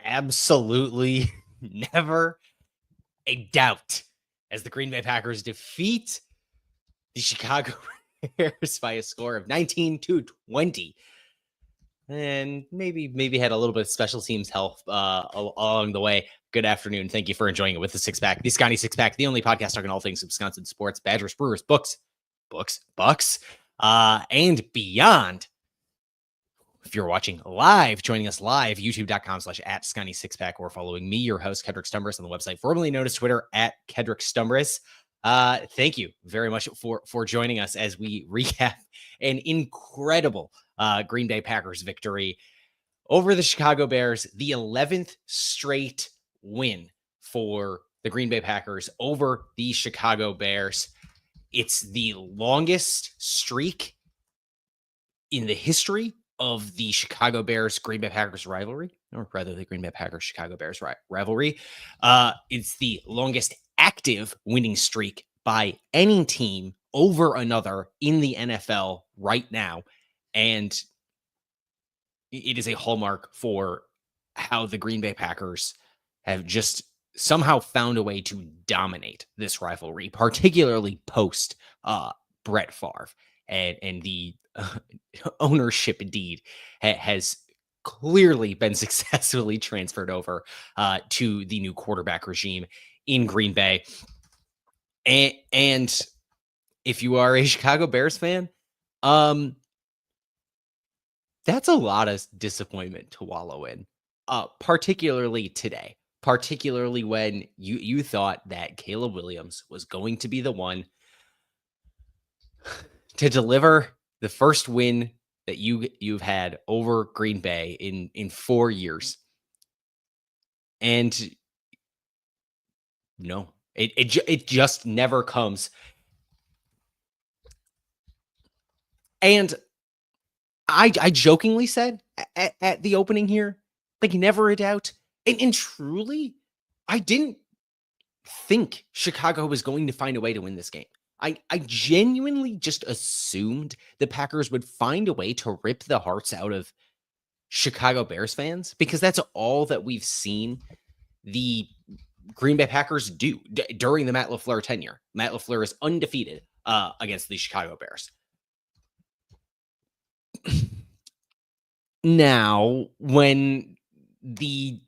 absolutely never a doubt as the Green Bay Packers defeat the Chicago Bears by a score of 19-20. And maybe had a little bit of special teams help along the way. Good afternoon. Thank you for enjoying it with the Six Pack, the Scotty Six Pack, the only podcast talking all things Wisconsin sports, Badgers, Brewers, Bucks, and beyond. If you're watching live, joining us live, youtube.com/@Scotty6pack, or following me, your host, Kedrick Stumbris, on the website formerly known as Twitter @Kedrick Stumbris. Thank you very much for joining us as we recap an incredible Green Bay Packers victory over the Chicago Bears, the 11th straight win for the Green Bay Packers over the Chicago Bears. It's the longest streak in the history of the Chicago Bears Green Bay Packers rivalry, or rather the Green Bay Packers Chicago Bears rivalry. It's the longest active winning streak by any team over another in the NFL right now. And it is a hallmark for how the Green Bay Packers have just somehow found a way to dominate this rivalry, particularly post Brett Favre and the ownership deed has clearly been successfully transferred over to the new quarterback regime in Green Bay. And if you are a Chicago Bears fan, that's a lot of disappointment to wallow in, particularly today, particularly when you thought that Caleb Williams was going to be the one to deliver the first win that you've had over Green Bay in 4 years. And no, it just never comes. And I jokingly said at the opening here, like, never a doubt. And truly, I didn't think Chicago was going to find a way to win this game. I genuinely just assumed the Packers would find a way to rip the hearts out of Chicago Bears fans, because that's all that we've seen the Green Bay Packers do during the Matt LaFleur tenure. Matt LaFleur is undefeated against the Chicago Bears. Now, when the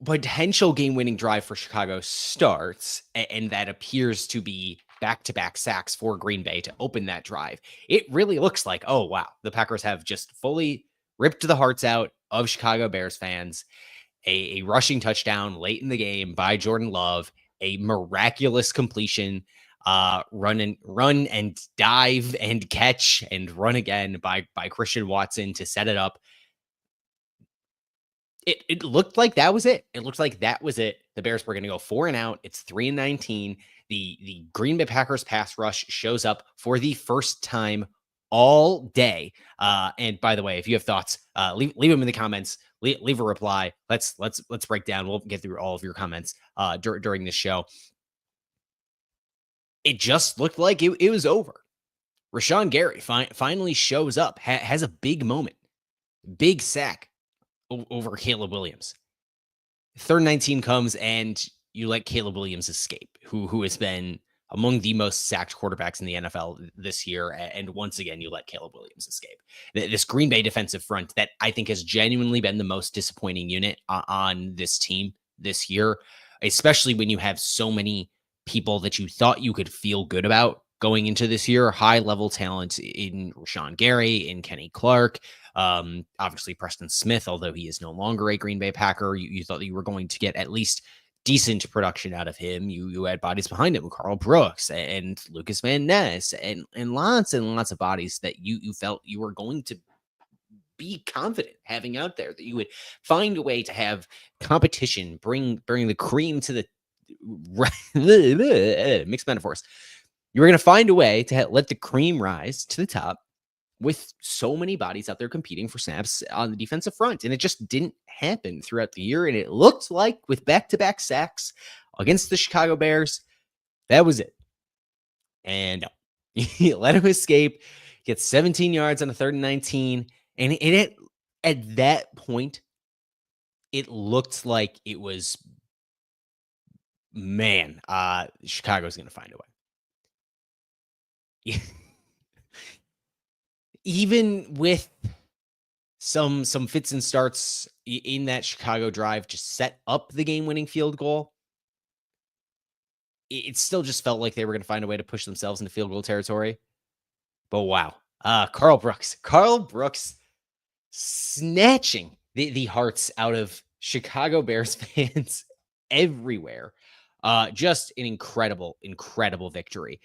potential game-winning drive for Chicago starts, and that appears to be back-to-back sacks for Green Bay to open that drive, it really looks like, oh, wow, the Packers have just fully ripped the hearts out of Chicago Bears fans. A rushing touchdown late in the game by Jordan Love, a miraculous completion, run and dive and catch and run again by Christian Watson to set it up. It looked like that was it. It looked like that was it. The Bears were going to go 4 and out. It's 3-19. The Green Bay Packers pass rush shows up for the first time all day. And by the way, if you have thoughts, leave them in the comments. Leave a reply. Let's break down. We'll get through all of your comments during this show. It just looked like it was over. Rashawn Gary finally shows up, has a big moment, big sack over Caleb Williams. 3rd and 19 comes, and you let Caleb Williams escape, who has been among the most sacked quarterbacks in the NFL this year. And once again, you let Caleb Williams escape. This Green Bay defensive front that I think has genuinely been the most disappointing unit on this team this year, especially when you have so many people that you thought you could feel good about going into this year. High-level talent in Rashawn Gary, in Kenny Clark, obviously Preston Smith, although he is no longer a Green Bay Packer. You thought you were going to get at least decent production out of him. You had bodies behind him, Carl Brooks and Lucas Van Ness, and lots of bodies that you felt you were going to be confident having out there, that you would find a way to have competition, bring the cream to the mixed metaphors. You were going to find a way to let the cream rise to the top with so many bodies out there competing for snaps on the defensive front. And it just didn't happen throughout the year. And it looked like with back-to-back sacks against the Chicago Bears, that was it. And you let him escape, gets 17 yards on a 3rd and 19. And at that point, it looked like it was, man, Chicago's going to find a way. Even with some fits and starts in that Chicago drive to set up the game-winning field goal, it still just felt like they were going to find a way to push themselves into field goal territory. But wow, Carl Brooks snatching the hearts out of Chicago Bears fans everywhere. Just an incredible victory.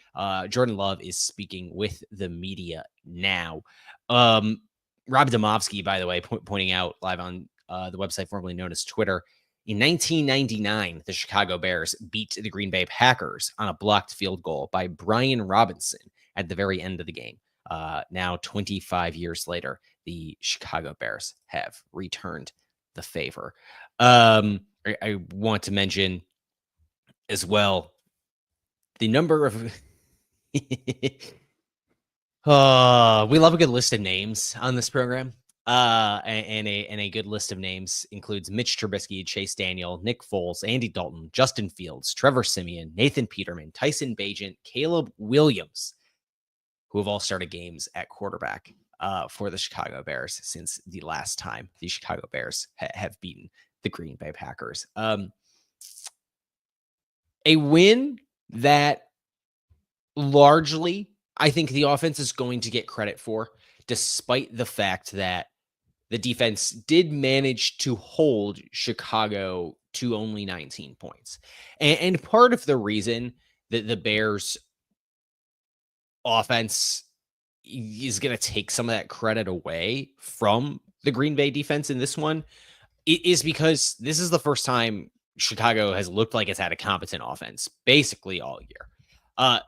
Jordan Love is speaking with the media now. Rob Domofsky, by the way, pointing out live on the website formerly known as Twitter, in 1999, the Chicago Bears beat the Green Bay Packers on a blocked field goal by Brian Robinson at the very end of the game. Now, 25 years later, the Chicago Bears have returned the favor. I want to mention as well the number of we love a good list of names on this program. And a good list of names includes Mitch Trubisky, Chase Daniel, Nick Foles, Andy Dalton, Justin Fields, Trevor Siemian, Nathan Peterman, Tyson Bagent, Caleb Williams, who have all started games at quarterback for the Chicago Bears since the last time the Chicago Bears have beaten the Green Bay Packers. A win that largely I think the offense is going to get credit for, despite the fact that the defense did manage to hold Chicago to only 19 points. And part of the reason that the Bears offense is going to take some of that credit away from the Green Bay defense in this one is because this is the first time Chicago has looked like it's had a competent offense basically all year.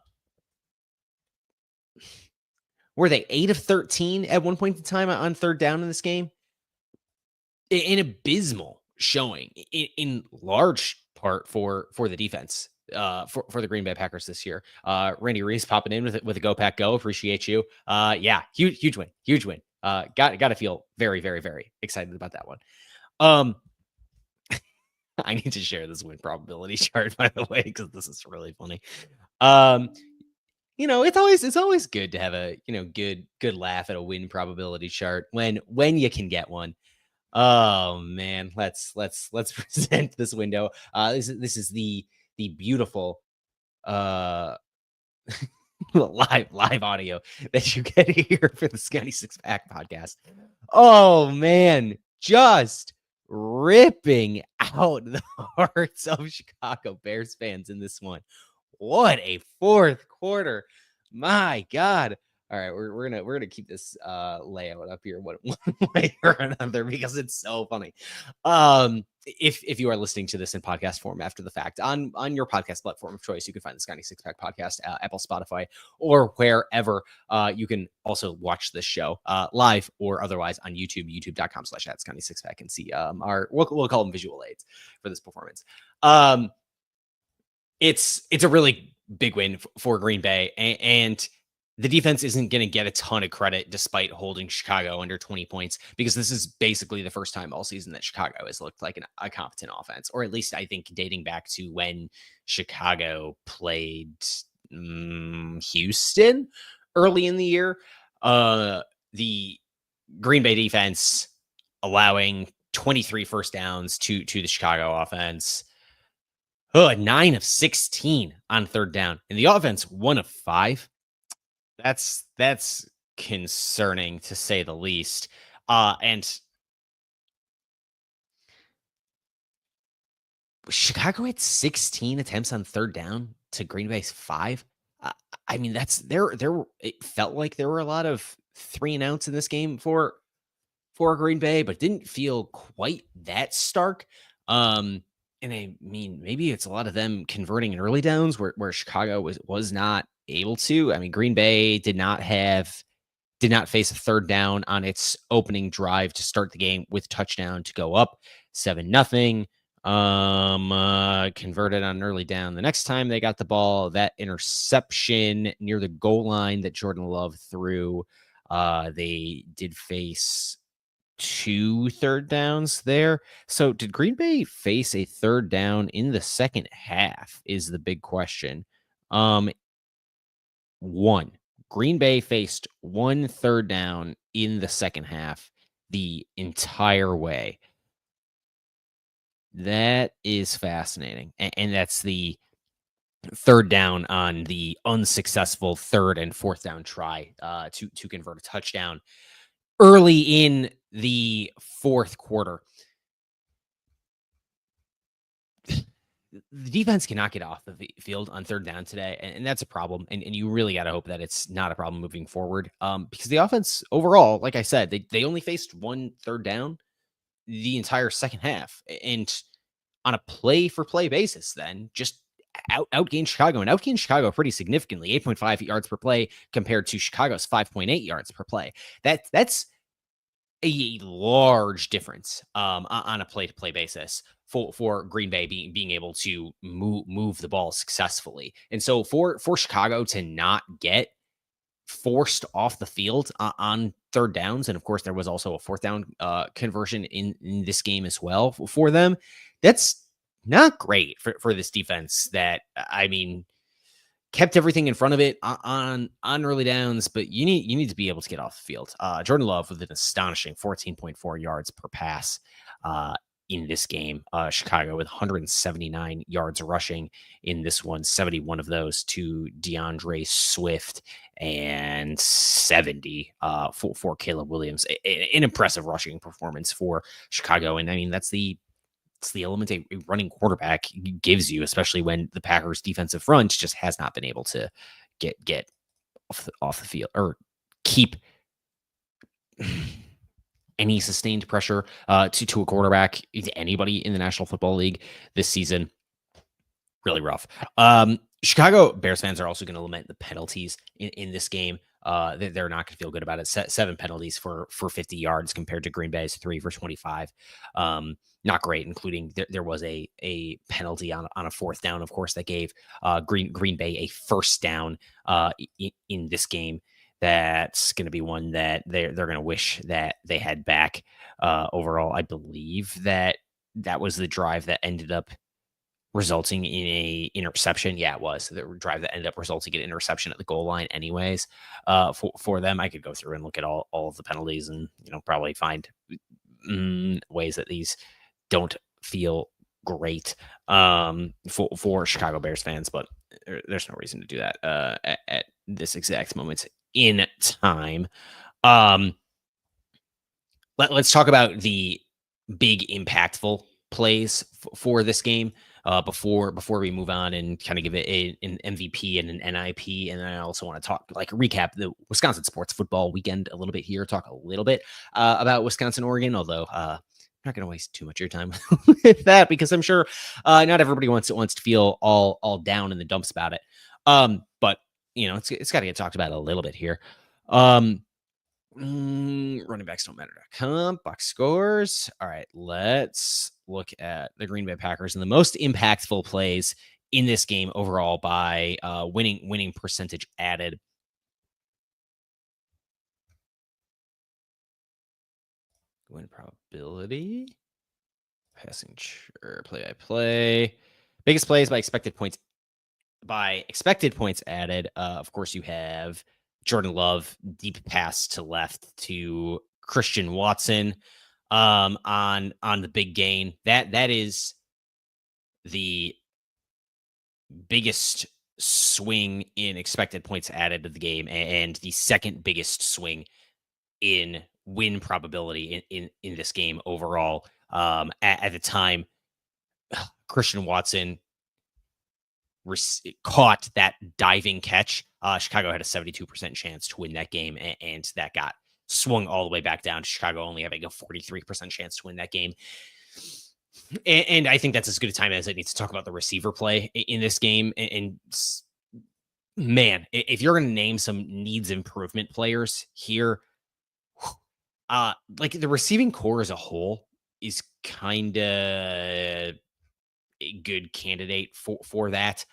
Were they 8 of 13 at one point in time on third down in this game? An abysmal showing in large part for the defense for the Green Bay Packers this year. Randy Reese popping in with a go pack go. Appreciate you. Yeah, huge win. Got to feel very, very, very excited about that one. I need to share this win probability chart, by the way, because this is really funny. It's always good to have a good laugh at a win probability chart when you can get one. Oh man, let's present this window. This is the beautiful live audio that you get here for the Scotty Six Pack podcast. Oh man, just ripping out the hearts of Chicago Bears fans in this one. What a fourth quarter. My God. All right, we're gonna keep this layout up here one way or another because it's so funny. If you are listening to this in podcast form after the fact on your podcast platform of choice, you can find the Scotty Six Pack podcast, Apple, Spotify, or wherever. You can also watch this show live or otherwise on YouTube, youtube.com/@Scotty Six Pack, and see our we'll call them visual aids for this performance. It's a really big win for Green Bay, and the defense isn't going to get a ton of credit despite holding Chicago under 20 points, because this is basically the first time all season that Chicago has looked like a competent offense, or at least I think dating back to when Chicago played Houston early in the year. The Green Bay defense allowing 23 first downs to the Chicago offense. 9 of 16 on third down, and the offense 1 of 5. That's concerning to say the least. And Chicago had 16 attempts on third down to Green Bay's 5. I mean, that's there. It felt like there were a lot of 3 and outs in this game for Green Bay, but didn't feel quite that stark. And I mean, maybe it's a lot of them converting in early downs where Chicago was not able to. I mean, Green Bay did not face a third down on its opening drive to start the game with touchdown to go up 7-0. Converted on an early down the next time they got the ball. That interception near the goal line that Jordan Love threw. They did face 2 third downs there. So did Green Bay face a third down in the second half is the big question. Um, 1. Green Bay faced 1 third down in the second half the entire way. That is fascinating. And that's the third down on the unsuccessful third and fourth down try to convert a touchdown early in the fourth quarter. The defense cannot get off the field on third down today, and that's a problem. And you really got to hope that it's not a problem moving forward. Because the offense overall, like I said, they only faced 1 third down the entire second half, and on a play for play basis, then just outgained Chicago and outgained Chicago pretty significantly, 8.5 yards per play compared to Chicago's 5.8 yards per play. That's a large difference on a play-to-play basis for Green Bay being able to move the ball successfully. And so for Chicago to not get forced off the field on third downs, and of course there was also a fourth down conversion in this game as well for them. That's not great for this defense that, I mean, kept everything in front of it on early downs, but you need to be able to get off the field. Jordan Love with an astonishing 14.4 yards per pass in this game. Chicago with 179 yards rushing in this one, 71 of those to DeAndre Swift and 70 for Caleb Williams. An impressive rushing performance for Chicago. And I mean, it's the element a running quarterback gives you, especially when the Packers defensive front just has not been able to get off the field or keep any sustained pressure to a quarterback, to anybody in the National Football League this season. Really rough. Chicago Bears fans are also going to lament the penalties in this game. They're not going to feel good about it. 7 penalties for 50 yards compared to Green Bay's 3 for 25. Not great, including there was a penalty on a fourth down, of course, that gave Green Bay a first down in this game. That's going to be one that they're going to wish that they had back. Overall, I believe that was the drive that ended up resulting in a interception. Yeah, it was the drive that ended up resulting in an interception at the goal line anyways. For them, I could go through and look at all of the penalties and, probably find ways that these don't feel great for Chicago Bears fans, but there's no reason to do that at this exact moment in time. Let's talk about the big impactful plays for this game before we move on and kind of give it an MVP and an NIP. And then I also want to recap the Wisconsin sports football weekend a little bit here, talk a little bit about Wisconsin, Oregon, although I'm not going to waste too much of your time with that because I'm sure not everybody wants to feel all down in the dumps about it. But it's got to get talked about a little bit here. Runningbacks.matter.com, box scores. All right, let's look at the Green Bay Packers and the most impactful plays in this game overall by winning percentage added. Win probability, passing play-by-play, biggest plays by expected points added. Of course, you have Jordan Love, deep pass to left to Christian Watson on the big gain. That is the biggest swing in expected points added to the game and the second biggest swing in win probability in this game overall. At the time, Christian Watson caught that diving catch. Chicago had a 72% chance to win that game, and that got swung all the way back down to Chicago only having a 43% chance to win that game. And I think that's as good a time as I need to talk about the receiver play in this game. And man, if you're going to name some needs improvement players here, like the receiving core as a whole is kind of a good candidate for that.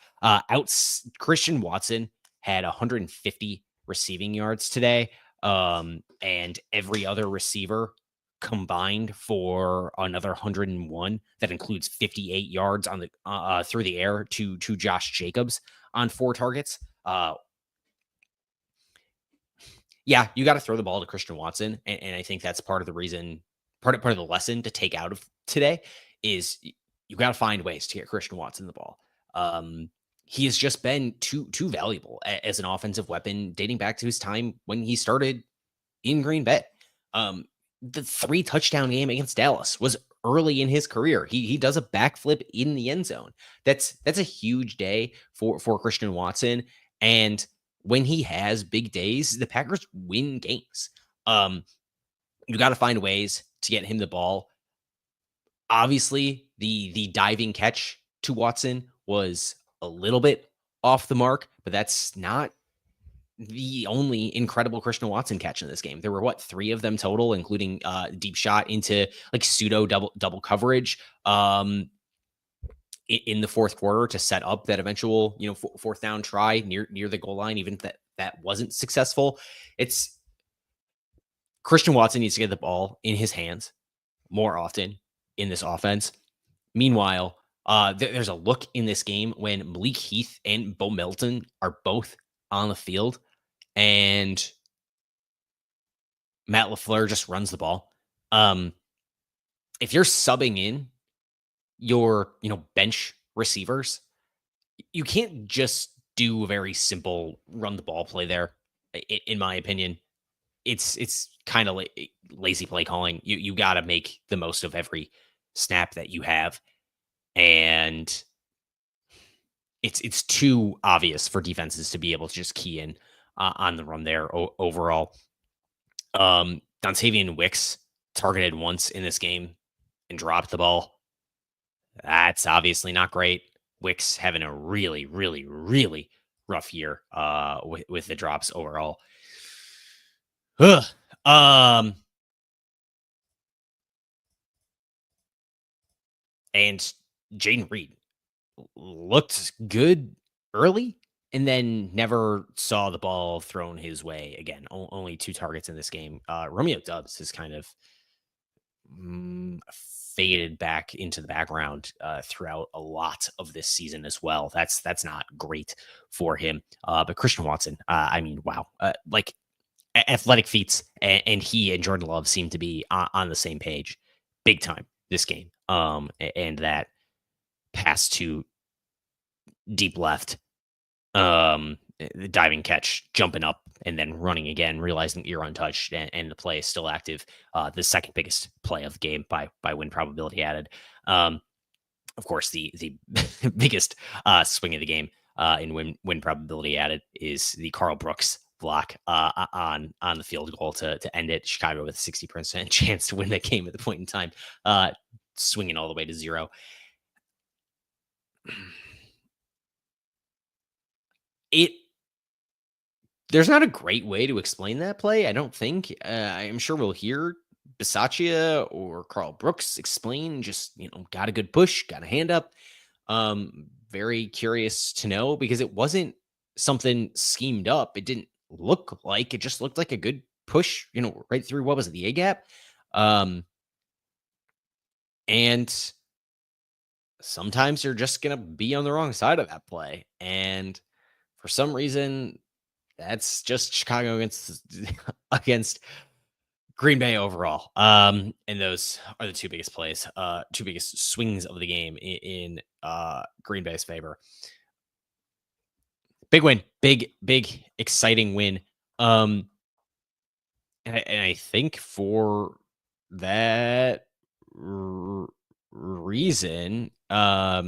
Christian Watson had 150 receiving yards today, and every other receiver combined for another 101. That includes 58 yards on the through the air to Josh Jacobs on 4 targets. Yeah, you got to throw the ball to Christian Watson, and I think that's part of the reason, part of the lesson to take out of today is you got to find ways to get Christian Watson the ball. He has just been too valuable as an offensive weapon dating back to his time when he started in Green Bay. The 3 touchdown game against Dallas was early in his career. He does a backflip in the end zone. That's a huge day for Christian Watson, and when he has big days, the Packers win games. You got to find ways to get him the ball. Obviously, the diving catch to Watson was a little bit off the mark, but that's not the only incredible Christian Watson catch in this game. There were 3 of them total, including deep shot into like pseudo double coverage in the fourth quarter to set up that eventual, fourth down try near the goal line, even if that wasn't successful. It's Christian Watson needs to get the ball in his hands more often in this offense. Meanwhile, there's a look in this game when Malik Heath and Bo Melton are both on the field, and Matt LaFleur just runs the ball. If you're subbing in your, bench receivers, you can't just do a very simple run the ball play there. In my opinion, it's kind of lazy play calling. You got to make the most of every snap that you have, and it's too obvious for defenses to be able to just key in on the run there overall. Dontavian Wicks targeted once in this game and dropped the ball. That's obviously not great. Wicks having a really, really, really rough year with the drops overall. Ugh. And Jaden Reed looked good early and then never saw the ball thrown his way again. Only 2 targets in this game. Romeo Doubs has kind of faded back into the background throughout a lot of this season as well. That's not great for him. But Christian Watson, I mean, wow. Like athletic feats, and he and Jordan Love seem to be on the same page big time this game. And that pass to deep left, the diving catch, jumping up and then running again, realizing you're untouched and the play is still active. The second biggest play of the game by win probability added. Of course, the biggest swing of the game in win probability added is the Carl Brooks block on the field goal to end it. Chicago with a 60% chance to win that game at the point in time, swinging all the way to 0. There's not a great way to explain that play, I don't think. I'm sure we'll hear Bisaccia or Carl Brooks explain, just, got a good push, got a hand up. Very curious to know, because it wasn't something schemed up. It didn't look like, it just looked like a good push, right through, what was it, the A gap? And sometimes you're just going to be on the wrong side of that play. And for some reason, that's just Chicago against Green Bay overall. And those are the 2 biggest plays, 2 biggest swings of the game in Green Bay's favor. Big win, big, exciting win. And I think for that reason, I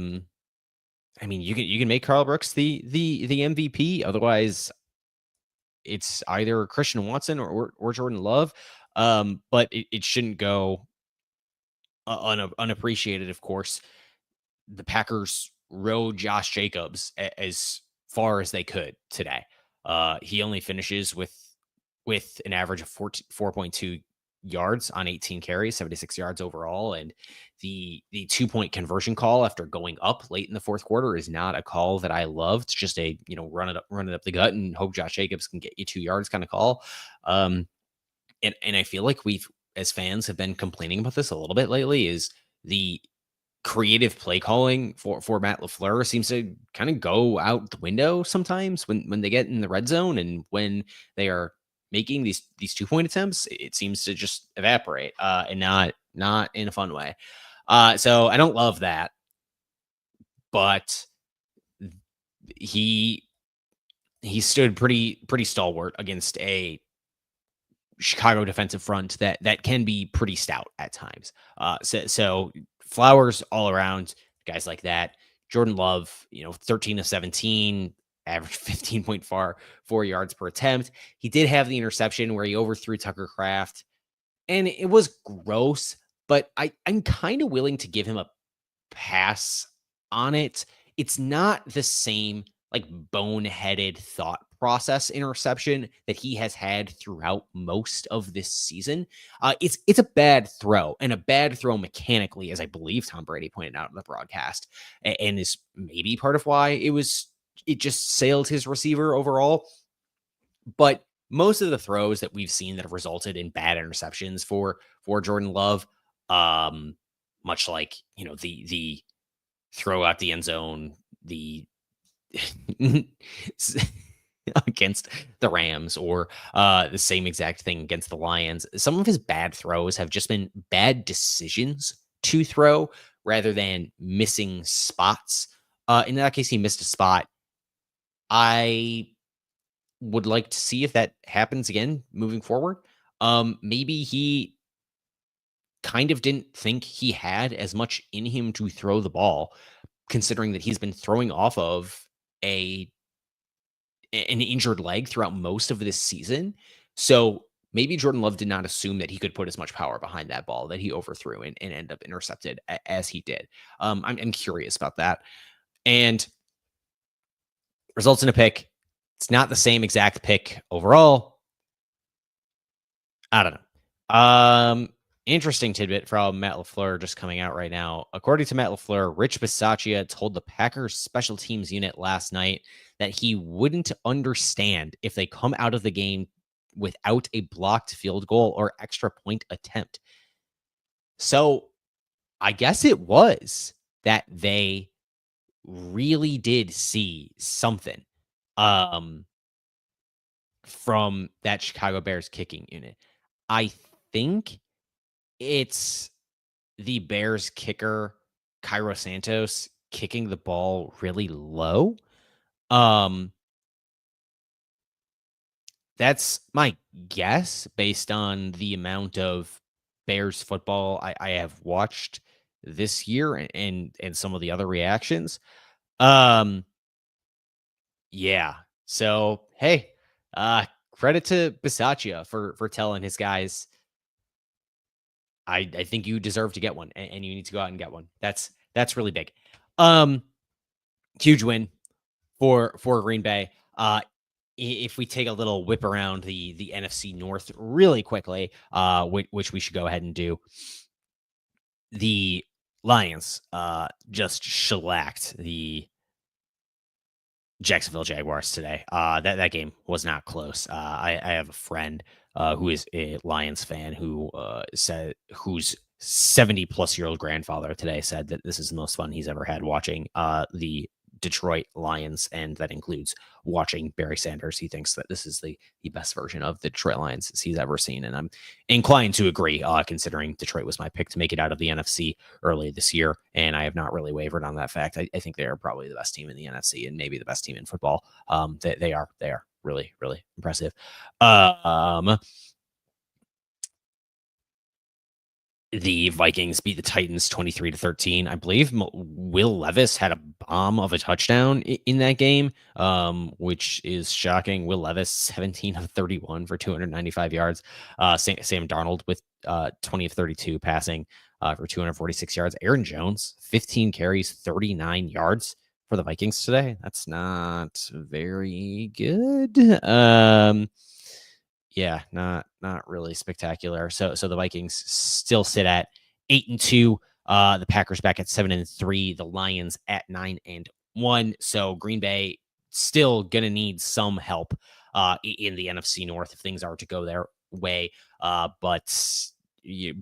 mean, you can make Carl Brooks the MVP. Otherwise, it's either Christian Watson or Jordan Love. But it shouldn't go unappreciated. Of course, the Packers rode Josh Jacobs as far as they could today. He only finishes with an average of 4.2 yards on 18 carries, 76 yards overall. And the 2-point conversion call after going up late in the fourth quarter is not a call that I love. It's just a, run it up the gut and hope Josh Jacobs can get you 2 yards kind of call. And I feel like we've as fans, have been complaining about this a little bit lately, is the creative play calling for Matt LaFleur seems to kind of go out the window sometimes when they get in the red zone, and when they are making these 2-point attempts, it seems to just evaporate, and not in a fun way. So I don't love that, but he stood pretty stalwart against a Chicago defensive front that can be pretty stout at times. So flowers all around, guys like that. Jordan Love, 13 of 17, average 15.4 yards per attempt. He did have the interception where he overthrew Tucker Kraft, and it was gross, but I'm kind of willing to give him a pass on it. It's not the same like boneheaded thought process interception that he has had throughout most of this season. It's a bad throw, and a bad throw mechanically, as I believe Tom Brady pointed out in the broadcast, and is maybe part of why it just sailed his receiver overall. But most of the throws that we've seen that have resulted in bad interceptions for Jordan Love, much like the throw out the end zone, the against the Rams, or the same exact thing against the Lions. Some of his bad throws have just been bad decisions to throw rather than missing spots. In that case, he missed a spot. I would like to see if that happens again moving forward. Maybe he kind of didn't think he had as much in him to throw the ball, considering that he's been throwing off of an injured leg throughout most of this season. So maybe Jordan Love did not assume that he could put as much power behind that ball that he overthrew and end up intercepted as he did. I'm curious about that. And results in a pick. It's not the same exact pick overall. I don't know. Interesting tidbit from Matt LaFleur just coming out right now. According to Matt LaFleur, Rich Bisaccia told the Packers special teams unit last night that he wouldn't understand if they come out of the game without a blocked field goal or extra point attempt. So I guess it was that they really did see something from that Chicago Bears kicking unit. I think it's the Bears kicker, Cairo Santos, kicking the ball really low. That's my guess based on the amount of Bears football I have watched this year, and some of the other reactions. Yeah. So hey, credit to Bisaccia for telling his guys, I think you deserve to get one, and you need to go out and get one. That's really big. Huge win for Green Bay. If we take a little whip around the NFC North really quickly, which we should go ahead and do, the Lions just shellacked the Jacksonville Jaguars today. That game was not close. I have a friend who is a Lions fan who said, whose 70-plus-year-old grandfather today said that this is the most fun he's ever had watching the Detroit Lions, and that includes watching Barry Sanders. He thinks that this is the best version of the Detroit Lions he's ever seen, and I'm inclined to agree, considering Detroit was my pick to make it out of the NFC early this year, and I have not really wavered on that fact. I think they are probably the best team in the NFC, and maybe the best team in football. They are really, really impressive. The Vikings beat the Titans 23-13. I believe Will Levis had a bomb of a touchdown in that game, which is shocking. Will Levis, 17 of 31 for 295 yards. Sam Darnold with 20 of 32 passing for 246 yards. Aaron Jones, 15 carries, 39 yards for the Vikings today. That's not very good. Yeah, not really spectacular. So the Vikings still sit at 8-2. The Packers back at 7-3. The Lions at 9-1. So Green Bay still gonna need some help in the NFC North if things are to go their way. But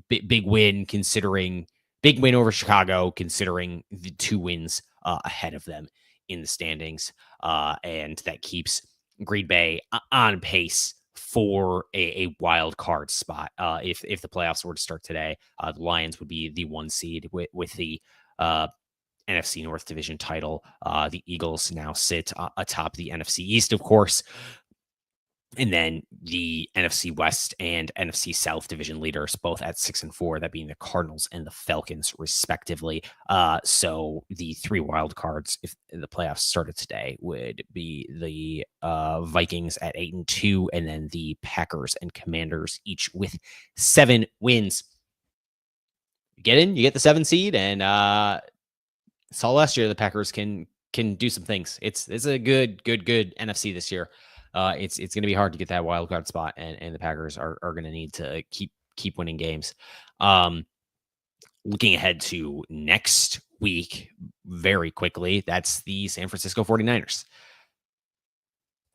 big win considering big win over Chicago, considering the 2 wins ahead of them in the standings, and that keeps Green Bay on pace for a wild card spot. If the playoffs were to start today, the Lions would be the 1 seed with the NFC North Division title. The Eagles now sit atop the NFC East, of course. And then the NFC West and NFC South division leaders, both at 6-4, that being the Cardinals and the Falcons, respectively. So the 3 wild cards, if the playoffs started today, would be the Vikings at 8-2, and then the Packers and Commanders, each with 7 wins. You get in, you get the 7 seed, and saw last year the Packers can do some things. It's a good NFC this year. It's going to be hard to get that wild card spot, and the Packers are going to need to keep winning games. Looking ahead to next week very quickly, that's the San Francisco 49ers.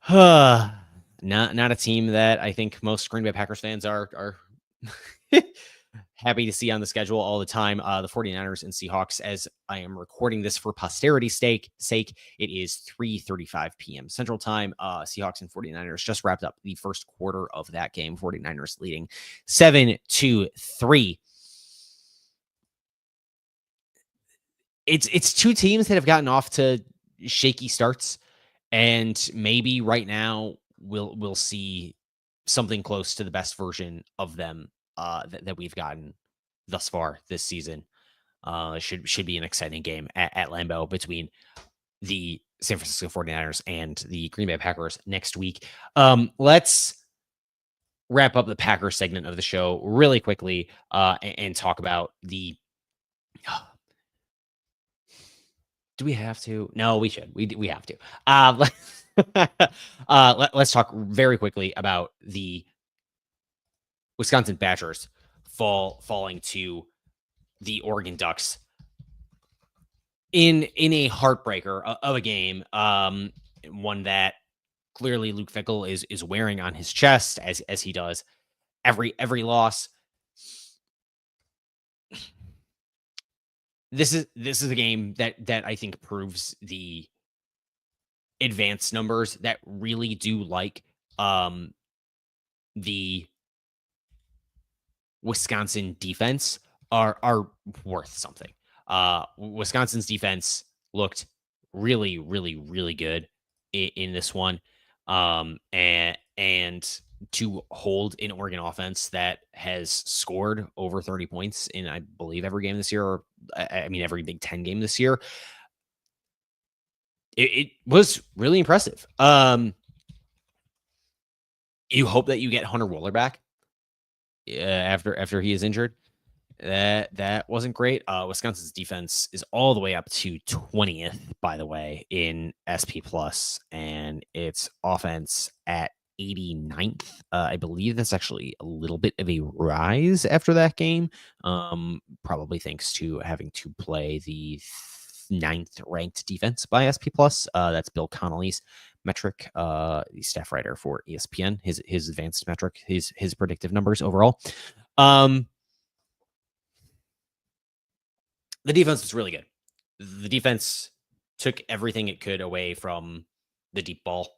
Not a team that I think most Green Bay Packers fans are happy to see on the schedule all the time. The 49ers and Seahawks, as I am recording this for posterity's sake, it is 3:35 p.m. Central Time. Seahawks and 49ers just wrapped up the first quarter of that game. 49ers leading 7-3. It's 2 teams that have gotten off to shaky starts, and maybe right now we'll see something close to the best version of them that we've gotten thus far this season. Should be an exciting game at Lambeau between the San Francisco 49ers and the Green Bay Packers next week. Let's wrap up the Packers segment of the show really quickly and talk about the. Do we have to? No, we should. We have to. Let's talk very quickly about the Wisconsin Badgers falling to the Oregon Ducks in a heartbreaker of a game, one that clearly Luke Fickell is wearing on his chest as he does every loss. This is a game that I think proves the advanced numbers that really do like the Wisconsin defense are worth something. Wisconsin's defense looked really, really, really good in this one. And to hold an Oregon offense that has scored over 30 points in, I believe, every game this year, or I mean, every Big Ten game this year, it was really impressive. You hope that you get Hunter Wohler back after he is injured. That wasn't great. Wisconsin's defense is all the way up to 20th, by the way, in SP Plus, and its offense at 89th. I believe that's actually a little bit of a rise after that game. Probably thanks to having to play the 9th ranked defense by SP Plus. That's Bill Connolly's metric, the staff writer for ESPN. His advanced metric, his predictive numbers overall. The defense was really good. The defense took everything it could away from the deep ball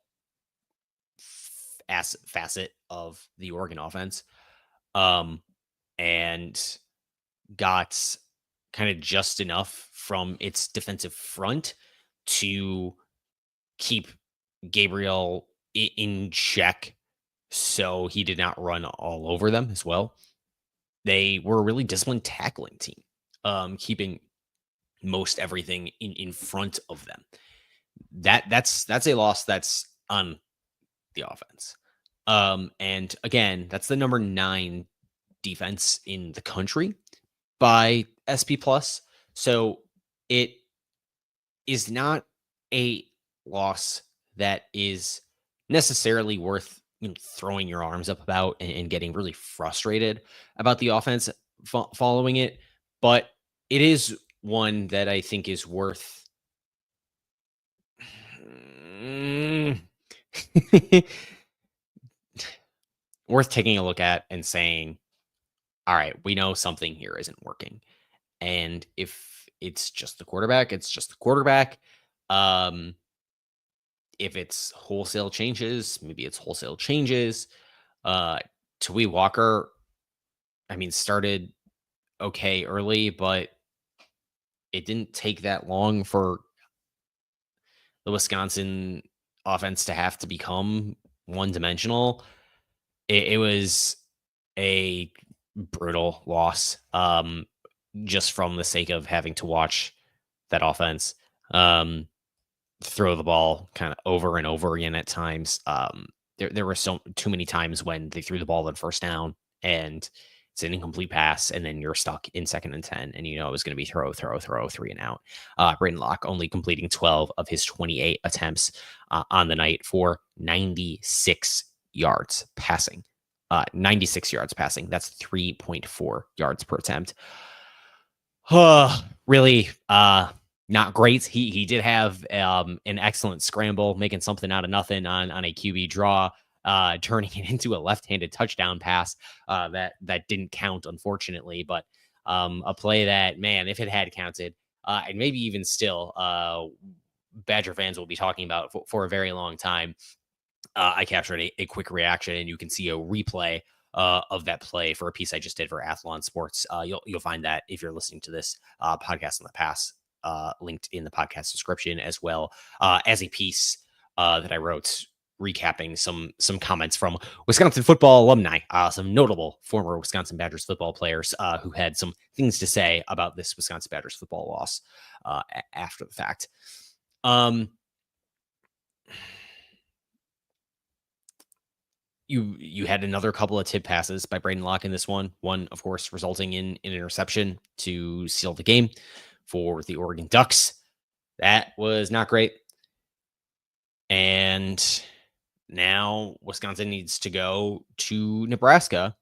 facet of the Oregon offense, and got kind of just enough from its defensive front to keep Gabriel in check so he did not run all over them as well. They were a really disciplined tackling team, keeping most everything in front of them. That's a loss that's on the offense. And again, that's the number 9 defense in the country by SP Plus. So it is not a loss that is necessarily worth throwing your arms up about and getting really frustrated about the offense following it. But it is one that I think is worth worth taking a look at and saying, all right, we know something here isn't working. And if it's just the quarterback, it's just the quarterback. Um, if it's wholesale changes, maybe it's wholesale changes. Uh, Tui Walker, I mean, started okay early, but it didn't take that long for the Wisconsin offense to have to become one dimensional. It was a brutal loss, just from the sake of having to watch that offense throw the ball kind of over and over again at times. There were so too many times when they threw the ball on first down and it's an incomplete pass, and then you're stuck in 2nd and 10, and it was going to be throw, 3 and out. Braden Locke only completing 12 of his 28 attempts on the night for 96 yards passing. 96 yards passing. That's 3.4 yards per attempt. Really not great. He did have an excellent scramble, making something out of nothing on a QB draw, turning it into a left-handed touchdown pass that didn't count, unfortunately, but a play that, man, if it had counted, and maybe even still, Badger fans will be talking about for a very long time. I captured a quick reaction, and you can see a replay of that play for a piece I just did for Athlon Sports. You'll find that if you're listening to this podcast in the past, linked in the podcast description, as well as a piece that I wrote recapping some comments from Wisconsin football alumni, some notable former Wisconsin Badgers football players who had some things to say about this Wisconsin Badgers football loss after the fact. You had another couple of tip passes by Braden Locke in this one. One, of course, resulting in an interception to seal the game for the Oregon Ducks. That was not great. And now Wisconsin needs to go to Nebraska,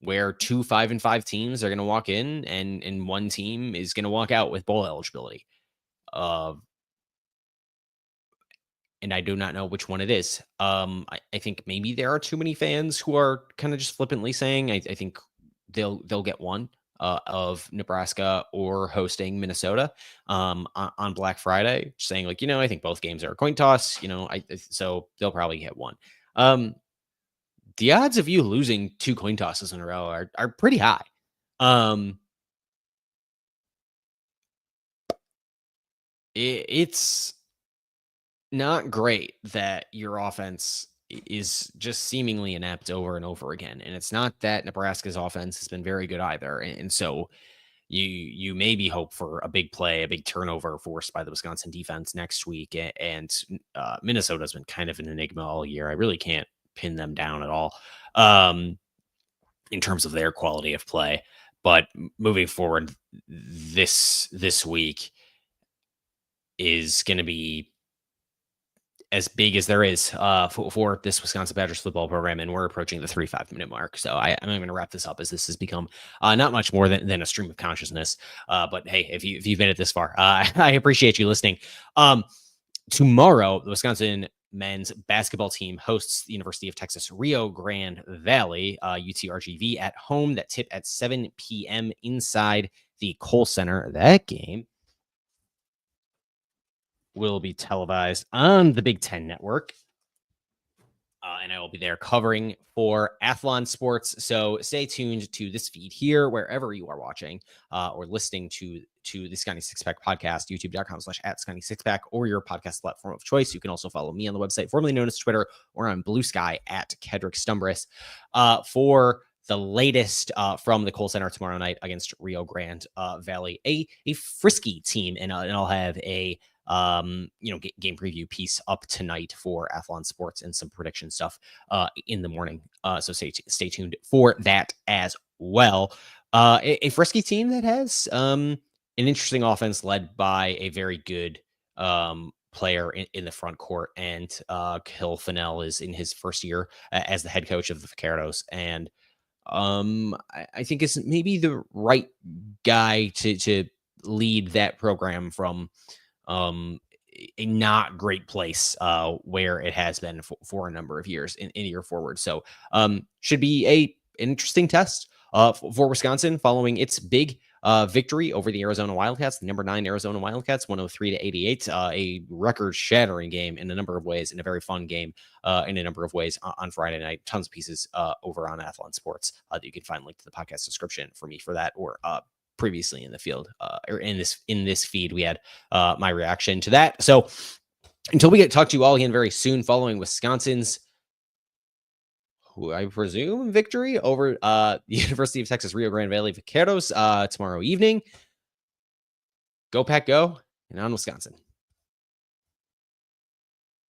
where 2 5-5 teams are going to walk in, and one team is going to walk out with bowl eligibility. And I do not know which one it is. I think maybe there are too many fans who are kind of just flippantly saying, I think they'll get one of Nebraska or hosting Minnesota on Black Friday, saying like, I think both games are a coin toss. So they'll probably get one. The odds of you losing 2 coin tosses in a row are pretty high. It's not great that your offense is just seemingly inept over and over again. And it's not that Nebraska's offense has been very good either. And so you maybe hope for a big play, a big turnover forced by the Wisconsin defense next week. And Minnesota's been kind of an enigma all year. I really can't pin them down at all in terms of their quality of play. But moving forward, this week is going to be as big as there is for this Wisconsin Badgers football program, and we're approaching the 35-minute mark. So I'm going to wrap this up, as this has become not much more than a stream of consciousness. But hey, if you've made it this far, I appreciate you listening. Tomorrow, the Wisconsin men's basketball team hosts the University of Texas Rio Grande Valley, UTRGV, at home. That tip at 7 p.m. inside the Kohl Center. That game will be televised on the Big Ten Network. And I will be there covering for Athlon Sports. So stay tuned to this feed here, wherever you are watching or listening to the Scotty Sixpack podcast, youtube.com/@Scotty6pack, or your podcast platform of choice. You can also follow me on the website, formerly known as Twitter, or on Bluesky at Kedrick Stumbris for the latest from the Kohl Center tomorrow night against Rio Grande Valley, a frisky team. And I'll have a game preview piece up tonight for Athlon Sports and some prediction stuff in the morning. So stay tuned for that as well. A frisky team that has an interesting offense led by a very good player in the front court, and Hill Fennell is in his first year as the head coach of the Vaqueros, and I think is maybe the right guy to lead that program from a not great place where it has been for a number of years in a year forward. So should be an interesting test for Wisconsin following its big victory over the Arizona Wildcats, the number 9 Arizona Wildcats, 103-88. A record-shattering game in a number of ways, and a very fun game in a number of ways on Friday night. Tons of pieces over on Athlon Sports that you can find linked to the podcast description for me for that, or previously in the field or in this feed, we had my reaction to that. So until we get to talk to you all again very soon, following Wisconsin's, who I presume, victory over the University of Texas Rio Grande Valley Vaqueros tomorrow evening. Go Pack, go, and on Wisconsin.